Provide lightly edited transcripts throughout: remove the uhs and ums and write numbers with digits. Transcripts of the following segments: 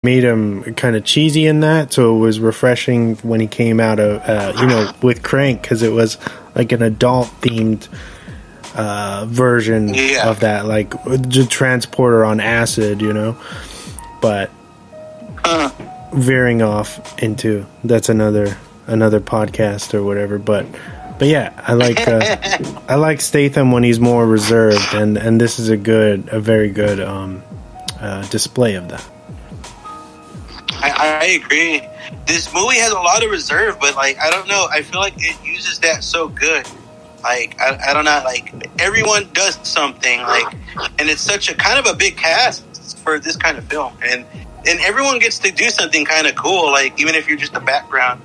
made him kind of cheesy in that, so it was refreshing when he came out of with Crank, because it was like an adult themed version of that, like the transporter on acid, but veering off into that's another podcast or whatever, but yeah, I like Statham when he's more reserved, and this is a very good display of that. I agree. This movie has a lot of reserve, but like, I don't know, I feel like it uses that so good. Like, I don't know, like, everyone does something, like, and it's such a kind of a big cast for this kind of film, and everyone gets to do something kind of cool, like, even if you're just a background.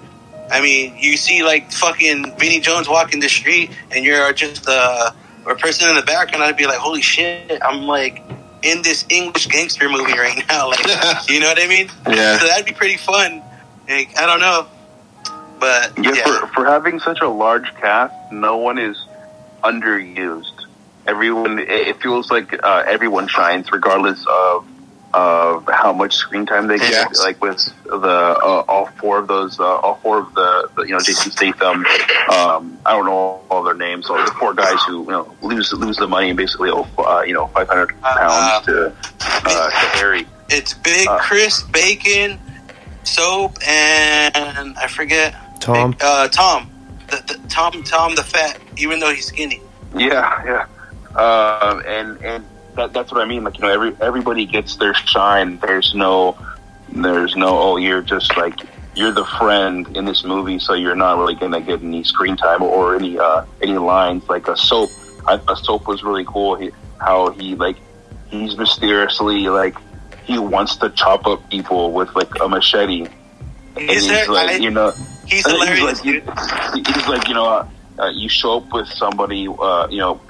I mean, you see, like, fucking Vinnie Jones walking the street, and you're just a person in the background, I'd be like, holy shit, I'm, like, in this English gangster movie right now, like, you know what I mean? Yeah. So that'd be pretty fun. Like, I don't know. But yeah. For having such a large cast, no one is underused. Everyone, it feels like everyone shines regardless of how much screen time they get. Yes. Like with all four of the Jason Statham. I don't know all their names. So the four guys who lose the money and basically owe 500 pounds to Harry. It's Big Chris, Bacon, Soap, and I forget. Tom. Tom. Tom the fat, even though he's skinny. Yeah. And that's what I mean. Like, everybody gets their shine. There's no you're just like, you're the friend in this movie, so you're not really gonna get any screen time or any lines. Like a Soap. A Soap was really cool. He's mysteriously, like, he wants to chop up people with like a machete. He's hilarious. He's like, you show up with somebody,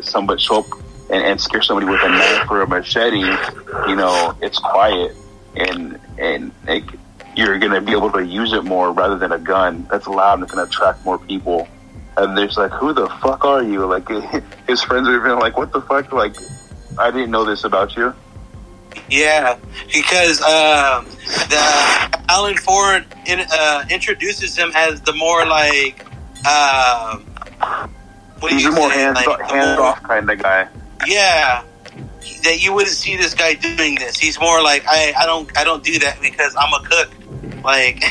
somebody show up and scare somebody with a knife or a machete, it's quiet and like, you're gonna be able to use it more rather than a gun. That's loud and it's gonna attract more people. And there's like, who the fuck are you? Like, his friends are even like, what the fuck? Like, I didn't know this about you. Yeah, because the Alan Ford introduces him as the more like he's a more hands-off kind of guy. Yeah, that you wouldn't see this guy doing this. He's more like, I don't do that because I'm a cook. Like,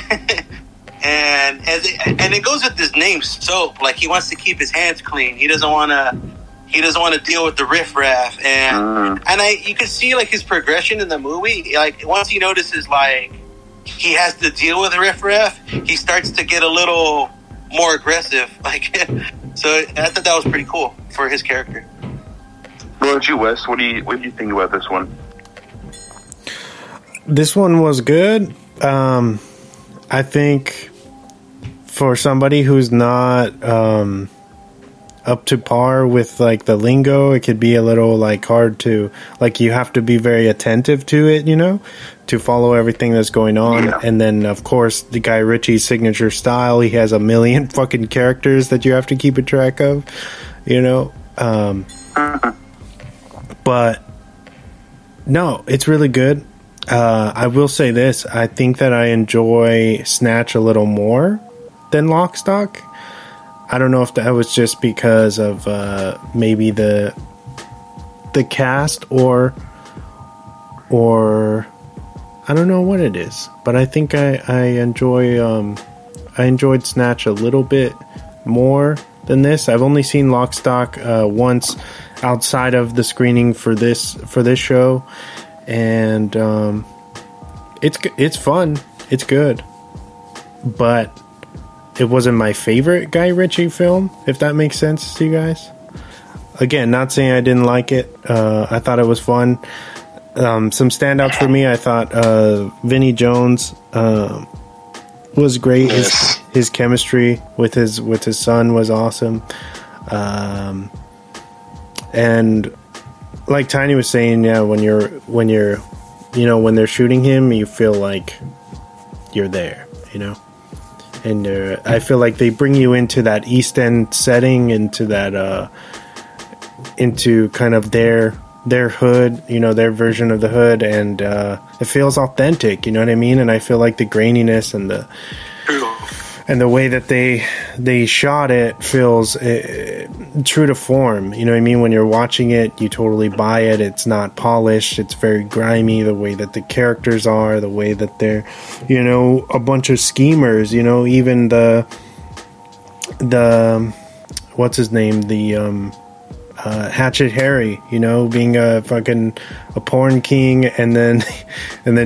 and it goes with his name, Soap. Like, he wants to keep his hands clean. He doesn't want to deal with the riffraff, and you can see like his progression in the movie. Like, once he notices like he has to deal with the riffraff, he starts to get a little more aggressive. Like, so I thought that was pretty cool for his character. What about you, Wes? What do you think about this one? This one was good. I think for somebody who's not up to par with like the lingo, it could be a little like hard to, like, you have to be very attentive to it, to follow everything that's going on. Yeah. And then of course the Guy Ritchie's signature style, he has a million fucking characters that you have to keep a track of, but no, it's really good. I will say this, I think that I enjoy Snatch a little more than Lock, Stock. I don't know if that was just because of maybe the cast or I don't know what it is, but I think I enjoyed Snatch a little bit more than this. I've only seen Lock, Stock once outside of the screening for this show, and it's fun, it's good, but it wasn't my favorite Guy Ritchie film, if that makes sense to you guys. Again, not saying I didn't like it. I thought it was fun. Some standouts for me, I thought Vinnie Jones was great. Yes. His chemistry with his son was awesome. And like Tiny was saying, yeah, when they're shooting him, you feel like you're there, And I feel like they bring you into that East End setting, into that, into kind of their their hood, their version of the hood, and it feels authentic, you know what I mean? And I feel like the graininess and the way that they shot it feels true to form, you know what I mean? When you're watching it, you totally buy it. It's not polished, it's very grimy, the way that the characters are, the way that they're, a bunch of schemers, even the what's his name, the Hatchet Harry, being a porn king, and then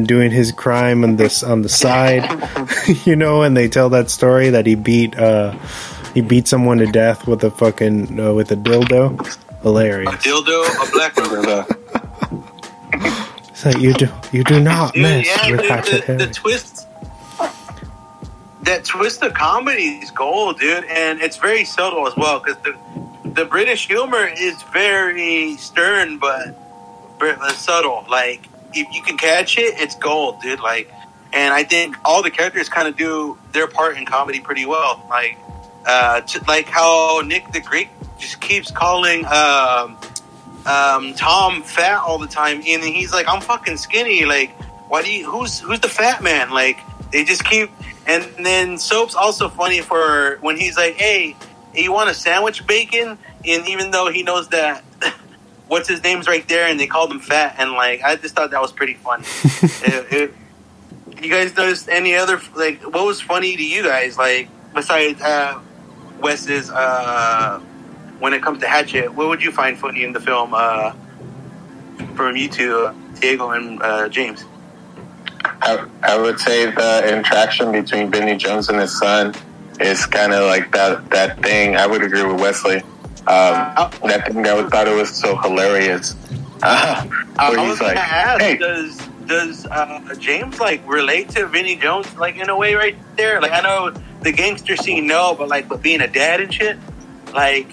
doing his crime on the side, and they tell that story that he beat someone to death with a with a dildo. Hilarious. A dildo, a black dildo. So you do not mess with Hatchet Harry. The twist. That twist of comedy is gold, dude, and it's very subtle as well, because the British humor is very stern but subtle. Like, if you can catch it, it's gold, dude. Like, and I think all the characters kind of do their part in comedy pretty well. Like, like how Nick the Greek just keeps calling Tom fat all the time, and he's like, "I'm fucking skinny." Like, who's the fat man? Like, they just keep. And then Soap's also funny for when he's like, "Hey, you want a sandwich, bacon?" And even though he knows that what's his name's right there, and they called him fat, and like, I just thought that was pretty funny. You guys noticed any other, like, what was funny to you guys, like, besides Wes's when it comes to Hatchet? What would you find funny in the film from you two, Diego and James? I would say the interaction between Vinnie Jones and his son is kind of like that thing. I would agree with Wesley. That thing, I thought it was so hilarious. I was like, ask, hey. Does James like relate to Vinnie Jones, like, in a way right there? Like, I know the gangster scene, no, but being a dad and shit, like,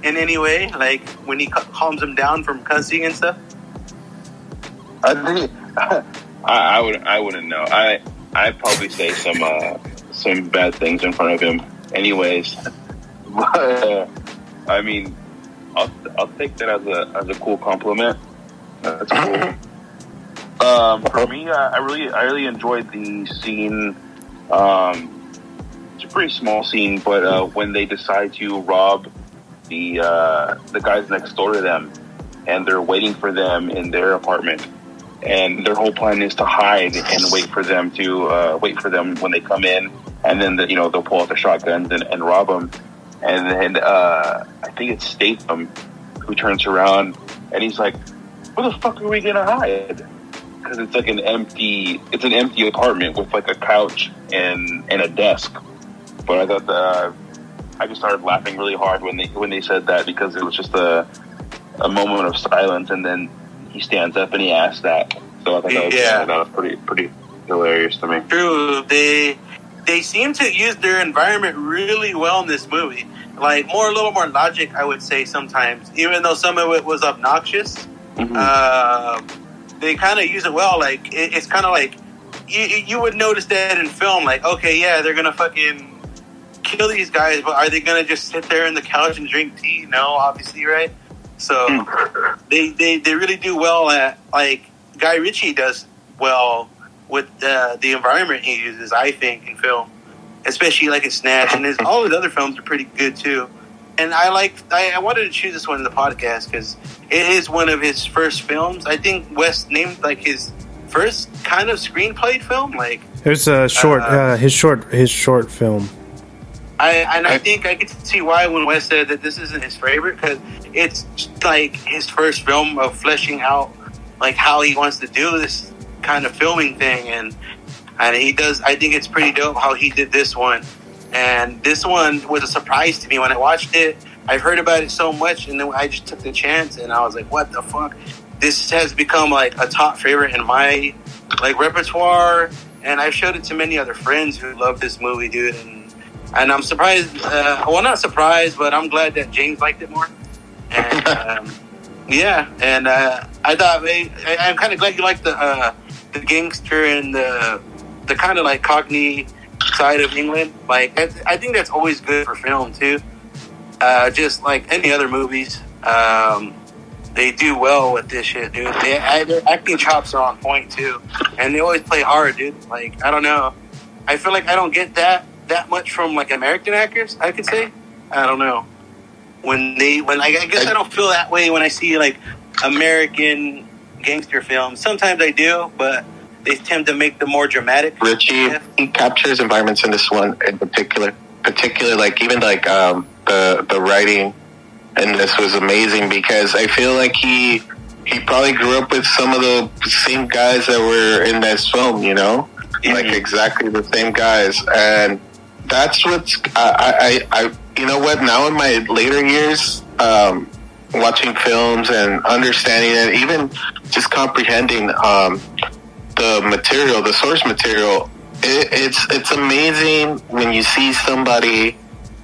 in any way, like when he calms him down from cussing and stuff. I wouldn't know. I'd probably say some bad things in front of him, anyways. But I mean, I'll take that as a cool compliment. That's cool. For me, I really enjoyed the scene. It's a pretty small scene, but when they decide to rob the guys next door to them, and they're waiting for them in their apartment. And their whole plan is to hide and wait for them when they come in, and then they'll pull out the shotguns and rob them. And then I think it's Statham who turns around and he's like, "Where the fuck are we gonna hide?" Because it's like an empty apartment with like a couch and a desk. But I thought I just started laughing really hard when they said that, because it was just a moment of silence, and then he stands up and he asks that. So I thought that was pretty hilarious to me. True. They seem to use their environment really well in this movie. Like, a little more logic, I would say, sometimes. Even though some of it was obnoxious, they kind of use it well. Like, it's kind of like, you would notice that in film. Like, okay, yeah, they're going to fucking kill these guys, but are they going to just sit there on the couch and drink tea? No, obviously, right? So they really do well at, like, Guy Ritchie does well with the environment he uses, I think, in film, especially like in Snatch, and all his other films are pretty good too. And I wanted to choose this one in the podcast because it is one of his first films. I think Wes named like his first kind of screenplay film. Like, there's a short his short film. I think I could see why when Wes said that this isn't his favorite, because it's like his first film of fleshing out like how he wants to do this kind of filming thing, and he does. I think it's pretty dope how he did this one, and this one was a surprise to me when I watched it. I've heard about it so much, and then I just took the chance, and I was like, what the fuck? This has become like a top favorite in my like repertoire, and I've showed it to many other friends who love this movie, dude, and I'm surprised, well, not surprised, but I'm glad that James liked it more. And I thought, I'm kind of glad you liked the gangster and the kind of like Cockney side of England. Like, I think that's always good for film too. Just like any other movies. And they do well with this shit, dude. Their acting chops are on point too, and they always play hard, dude. Like, I don't know, I feel like I don't get that much from like American actors. I could say, I don't know, I guess I don't feel that way when I see like American gangster films. Sometimes I do, but they tend to make them more dramatic. Richie, he captures environments in this one in particular, like even like the writing in this was amazing, because I feel like he probably grew up with some of the same guys that were in this film, you know, like exactly the same guys, and that's what's I you know what, now in my later years, watching films and understanding it, even just comprehending the material, the source material, it's amazing when you see somebody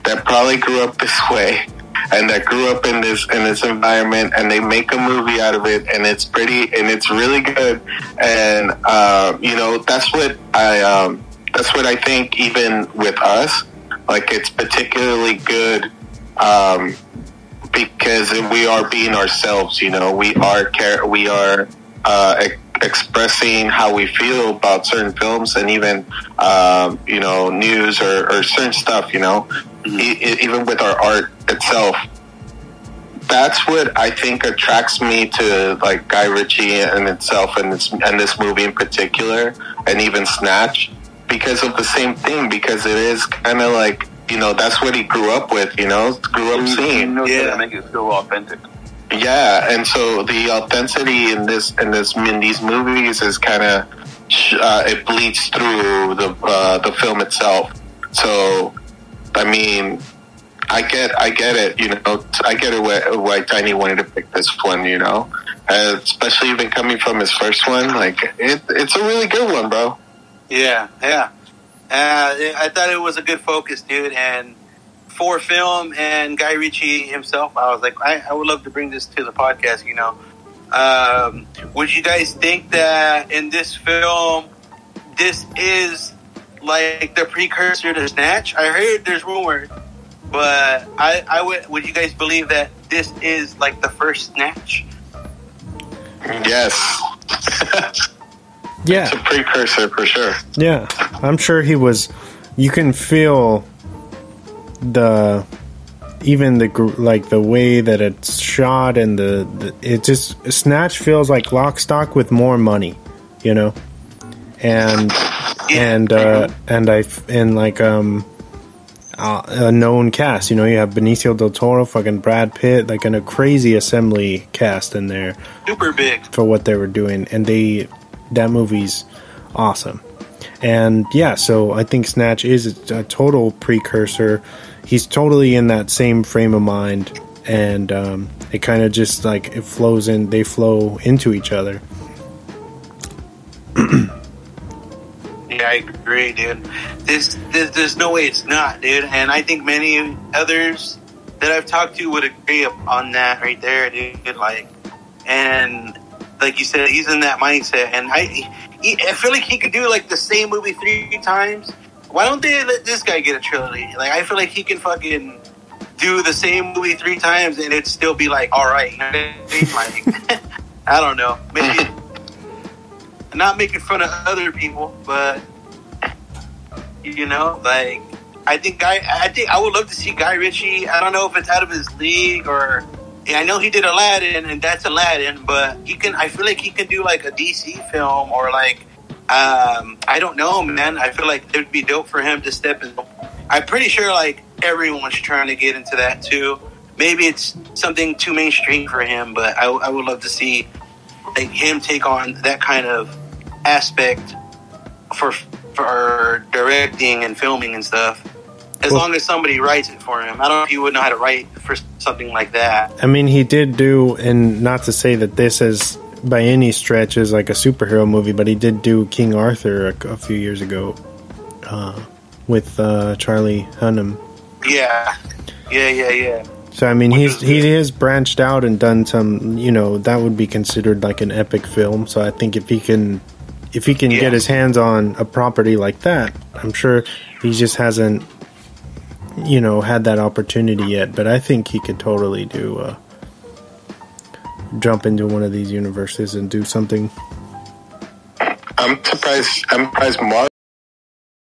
that probably grew up this way and that grew up in this environment, and they make a movie out of it, and it's pretty and it's really good, and you know, that's what I think. Even with us, like, it's particularly good because we are being ourselves. You know, we are expressing how we feel about certain films, and even you know, news or certain stuff, you know, even with our art itself. That's what I think attracts me to like Guy Ritchie in itself, and this movie in particular, and even Snatch, because of the same thing, because it is kind of like, you know, that's what he grew up with, you know, grew up seeing. Yeah, make it feel authentic. Yeah, and so the authenticity in these movies is kind of it bleeds through the film itself. So, I mean, I get it, you know, I get it why Tiny wanted to pick this one, you know, especially even coming from his first one. Like, it's a really good one, bro. Yeah. I thought it was a good focus, dude, and for film and Guy Ritchie himself, I was like, I would love to bring this to the podcast, you know. Would you guys think that in this film, this is like the precursor to Snatch? I heard there's rumors, but would you guys believe that this is like the first Snatch? Yes. Yeah. It's a precursor for sure. Yeah. I'm sure he was. You can feel the way that it's shot, and it just, Snatch feels like Lock, Stock with more money, you know, and a known cast, you know. You have Benicio del Toro, fucking Brad Pitt, like in a crazy assembly cast in there, super big for what they were doing, and that movie's awesome. And yeah, so I think Snatch is a total precursor. He's totally in that same frame of mind, and it kind of just like they flow into each other. Yeah, I agree, dude. There's no way it's not, dude. And I think many others that I've talked to would agree on that right there, dude. Like, and like you said, he's in that mindset, and I feel like he could do like the same movie 3 times. Why don't they let this guy get a trilogy? Like, I feel like he can fucking do the same movie 3 times and it'd still be like, all right. Like, I don't know. Maybe not making fun of other people, but you know, like, I think I would love to see Guy Ritchie. I don't know if it's out of his league, or I know he did Aladdin, and that's Aladdin, but I feel like he can do like a DC film, or like, I don't know, man. I feel like it would be dope for him to step in. I'm pretty sure like everyone's trying to get into that too. Maybe it's something too mainstream for him, but I would love to see like him take on that kind of aspect for directing and filming and stuff. As long as somebody writes it for him. I don't know if he would know how to write for something like that. I mean, he did do, and not to say that this is by any stretch is like a superhero movie, but he did do King Arthur a few years ago with Charlie Hunnam. Yeah. So I mean, he has branched out and done some, you know, that would be considered like an epic film. So I think if he can get his hands on a property like that, I'm sure he just hasn't, you know, had that opportunity yet. But I think he could totally do jump into one of these universes and do something. I'm surprised. I'm surprised Moran